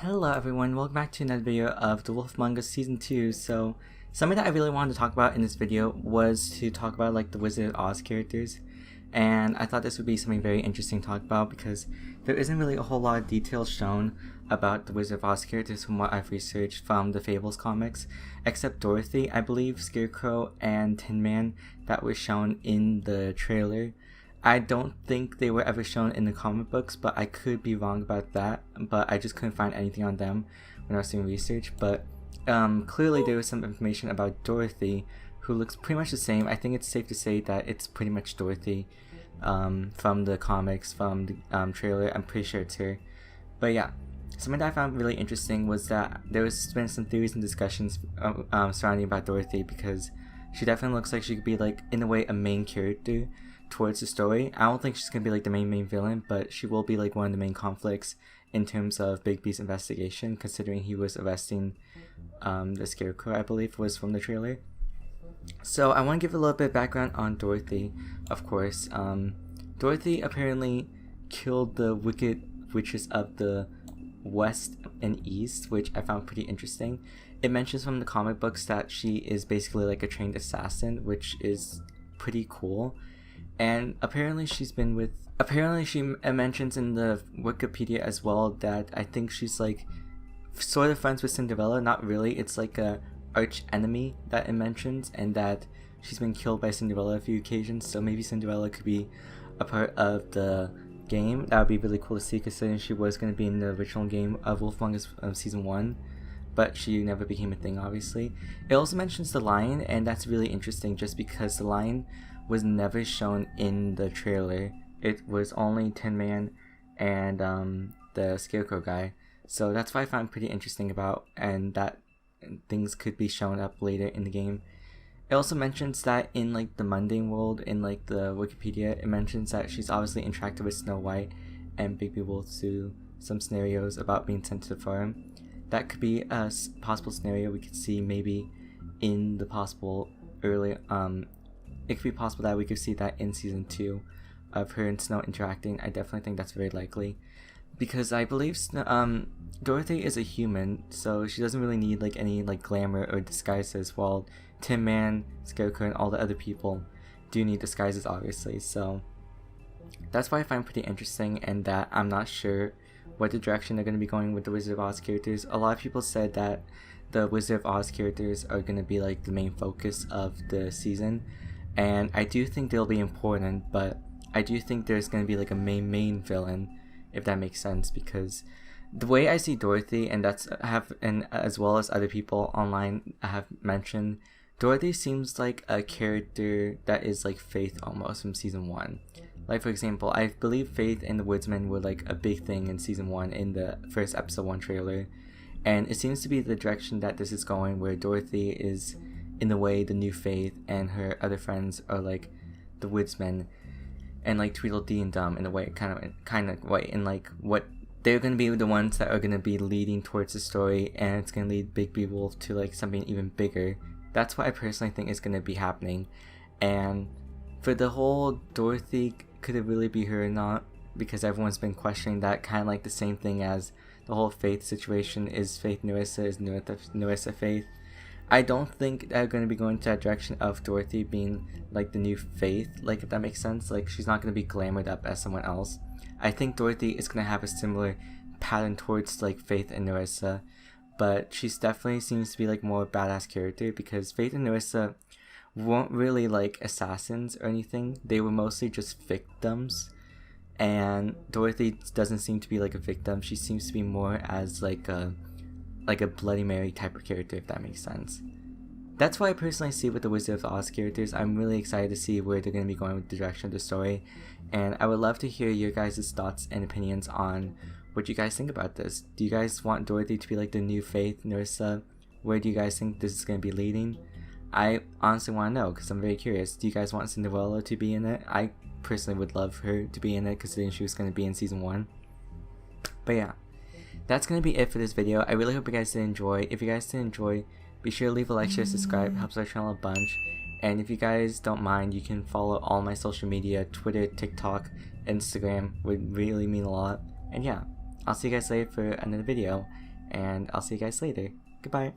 Hello everyone, welcome back to another video of The Wolf Among Us Season 2. So, something that I really wanted to talk about in this video was to talk about like the Wizard of Oz characters. And I thought this would be something very interesting to talk about because there isn't really a whole lot of details shown about the Wizard of Oz characters from what I've researched from the Fables comics, except Dorothy, I believe, Scarecrow, and Tin Man that was shown in the trailer. I don't think they were ever shown in the comic books, but I could be wrong about that. But I just couldn't find anything on them when I was doing research. But clearly there was some information about Dorothy, who looks pretty much the same. I think it's safe to say that it's pretty much Dorothy from the comics, from the trailer. I'm pretty sure it's her. But yeah, something that I found really interesting was that there was been some theories and discussions surrounding about Dorothy, because she definitely looks like she could be like, in a way, a main character towards the story. I don't think she's gonna be like the main villain, but she will be like one of the main conflicts in terms of Bigby's investigation, considering he was arresting the Scarecrow, I believe was from the trailer. So I want to give a little bit of background on Dorothy, of course. Dorothy apparently killed the wicked witches of the West and East, which I found pretty interesting. It mentions from the comic books that she is basically like a trained assassin, which is pretty cool. And apparently she mentions in the Wikipedia as well that I think she's like sort of friends with Cinderella. Not really, it's like a arch enemy that it mentions, and that she's been killed by Cinderella a few occasions, so maybe Cinderella could be a part of the game. That would be really cool to see, considering she was going to be in the original game of Wolf Among Us Season 1, but she never became a thing, obviously. It also mentions the lion, and that's really interesting just because the lion was never shown in the trailer. It was only Tin Man and the Scarecrow guy. So that's what I found pretty interesting about, and that things could be shown up later in the game. It also mentions that in like the mundane world, in like the Wikipedia, it mentions that she's obviously interacted with Snow White and Bigby Wolf through some scenarios about being sent to the farm. That could be a possible scenario we could see maybe in the possible early it could be possible that we could see that in season 2 of her and Snow interacting. I definitely think that's very likely, because I believe Dorothy is a human, so she doesn't really need like any like glamour or disguises, while Tin Man, Scarecrow, and all the other people do need disguises, obviously. So that's why I find pretty interesting, and that I'm not sure what the direction they're going to be going with the Wizard of Oz characters. A lot of people said that the Wizard of Oz characters are going to be like the main focus of the season, and I do think they'll be important, but I do think there's going to be like a main villain, if that makes sense, because the way I see Dorothy, and as well as other people online have mentioned, Dorothy seems like a character that is like Faith almost from season 1. Like, for example, I believe Faith and the Woodsman were like a big thing in season 1 in the first episode 1 trailer, and it seems to be the direction that this is going, where Dorothy is in the way the new Faith, and her other friends are like the Woodsmen and like Tweedledee and Dum in a way, kind of way, and like what they're gonna be the ones that are gonna be leading towards the story, and it's gonna lead Bigby Wolf to like something even bigger. That's what I personally think is gonna be happening. And for the whole Dorothy, could it really be her or not? Because everyone's been questioning that, kind of like the same thing as the whole Faith situation. Is Faith Nerissa? Is Nerissa Faith? I don't think they're going to be going to that direction of Dorothy being like the new Faith, like, if that makes sense. Like, she's not going to be glamored up as someone else. I think Dorothy is going to have a similar pattern towards like Faith and Nerissa, but she's definitely seems to be like more badass character, because Faith and Nerissa weren't really like assassins or anything. They were mostly just victims, and Dorothy doesn't seem to be like a victim. She seems to be more as like a Bloody Mary type of character, if that makes sense. That's what I personally see with the Wizard of Oz characters. I'm really excited to see where they're going to be going with the direction of the story, and I would love to hear your guys' thoughts and opinions on what you guys think about this. Do you guys want Dorothy to be like the new Faith, Nerissa? Where do you guys think this is going to be leading? I honestly want to know, because I'm very curious. Do you guys want Cinderella to be in it? I personally would love her to be in it, considering she was going to be in season 1. But yeah, that's going to be it for this video. I really hope you guys did enjoy. If you guys did enjoy, be sure to leave a like, share, subscribe. It helps our channel a bunch. And if you guys don't mind, you can follow all my social media, Twitter, TikTok, Instagram. Would really mean a lot. And yeah, I'll see you guys later for another video, and I'll see you guys later. Goodbye.